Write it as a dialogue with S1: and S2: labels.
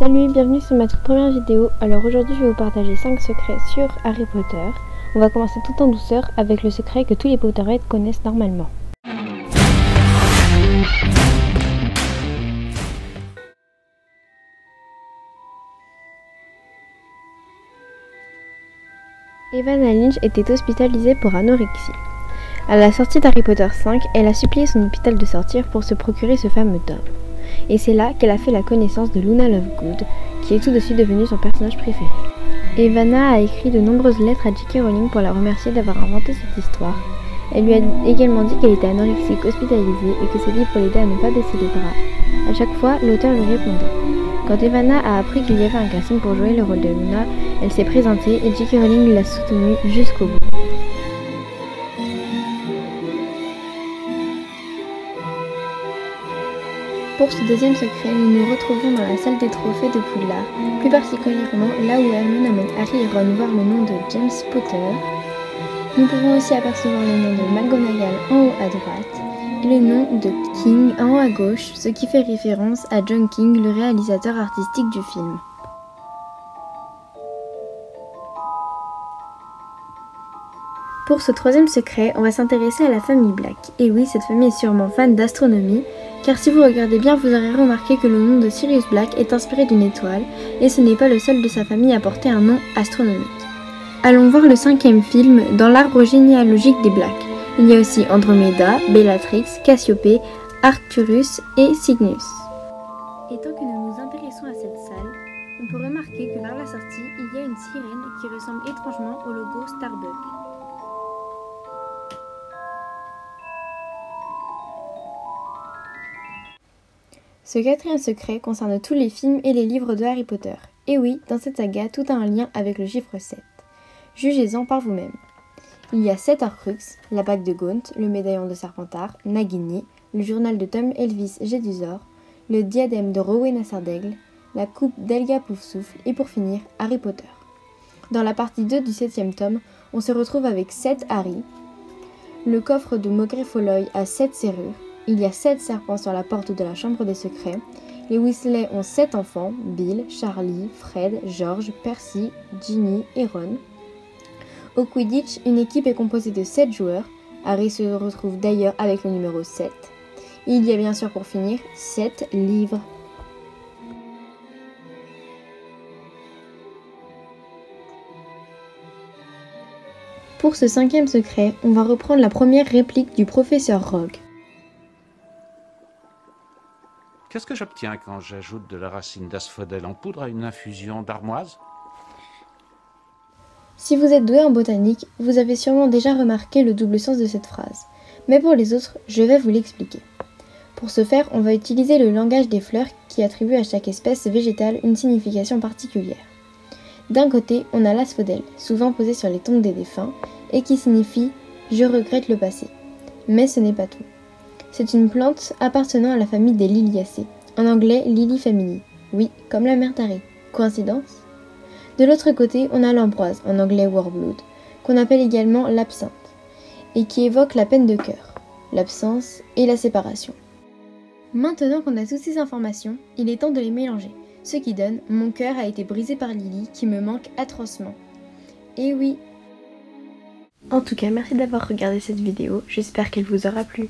S1: Salut, bienvenue sur ma toute première vidéo. Alors aujourd'hui je vais vous partager 5 secrets sur Harry Potter. On va commencer tout en douceur avec le secret que tous les Potterheads connaissent normalement. Evanna Lynch était hospitalisée pour anorexie. À la sortie d'Harry Potter 5, elle a supplié son hôpital de sortir pour se procurer ce fameux tome. Et c'est là qu'elle a fait la connaissance de Luna Lovegood, qui est tout de suite devenue son personnage préféré. Evanna a écrit de nombreuses lettres à J.K. Rowling pour la remercier d'avoir inventé cette histoire. Elle lui a également dit qu'elle était anorexique hospitalisée et que ses livres l'aidaient à ne pas baisser les bras. À chaque fois, l'auteur lui répondait. Quand Evanna a appris qu'il y avait un casting pour jouer le rôle de Luna, elle s'est présentée et J.K. Rowling l'a soutenue jusqu'au bout. Pour ce deuxième secret, nous nous retrouvons dans la salle des trophées de Poudlard, plus particulièrement là où Hermione amène Harry et Ron voir le nom de James Potter. Nous pouvons aussi apercevoir le nom de McGonagall en haut à droite et le nom de King en haut à gauche, ce qui fait référence à John King, le réalisateur artistique du film. Pour ce troisième secret, on va s'intéresser à la famille Black. Et oui, cette famille est sûrement fan d'astronomie, car si vous regardez bien, vous aurez remarqué que le nom de Sirius Black est inspiré d'une étoile, et ce n'est pas le seul de sa famille à porter un nom astronomique. Allons voir le cinquième film dans l'arbre généalogique des Black. Il y a aussi Andromeda, Bellatrix, Cassiopée, Arcturus et Cygnus. Et tant que nous nous intéressons à cette salle, on peut remarquer que vers la sortie, il y a une sirène qui ressemble étrangement au logo Starbucks. Ce quatrième secret concerne tous les films et les livres de Harry Potter. Et oui, dans cette saga, tout a un lien avec le chiffre 7. Jugez-en par vous-même. Il y a 7 Horcruxes, la bague de Gaunt, le médaillon de Serpentard, Nagini, le journal de Tom Elvis Jedusor, le diadème de Rowena Sardaigle, la coupe d'Helga Poufsouffle et pour finir, Harry Potter. Dans la partie 2 du 7e tome, on se retrouve avec 7 Harry, le coffre de Maugrey Folloy a 7 serrures, il y a 7 serpents sur la porte de la chambre des secrets. Les Weasley ont 7 enfants, Bill, Charlie, Fred, George, Percy, Ginny et Ron. Au Quidditch, une équipe est composée de 7 joueurs. Harry se retrouve d'ailleurs avec le numéro 7. Et il y a bien sûr pour finir 7 livres. Pour ce 5e secret, on va reprendre la première réplique du professeur Rogue.
S2: Qu'est-ce que j'obtiens quand j'ajoute de la racine d'asphodèle en poudre à une infusion d'armoise?
S1: Si vous êtes doué en botanique, vous avez sûrement déjà remarqué le double sens de cette phrase. Mais pour les autres, je vais vous l'expliquer. Pour ce faire, on va utiliser le langage des fleurs qui attribue à chaque espèce végétale une signification particulière. D'un côté, on a l'asphodèle, souvent posé sur les tombes des défunts, et qui signifie « je regrette le passé ». Mais ce n'est pas tout. C'est une plante appartenant à la famille des Liliacées, en anglais Lily Family. Oui, comme la mère d'Harry. Coïncidence? De l'autre côté, on a l'ambroise, en anglais Warblood, qu'on appelle également l'absinthe, et qui évoque la peine de cœur, l'absence et la séparation. Maintenant qu'on a toutes ces informations, il est temps de les mélanger, ce qui donne « Mon cœur a été brisé par Lily qui me manque atrocement ». Et oui. En tout cas, merci d'avoir regardé cette vidéo, j'espère qu'elle vous aura plu.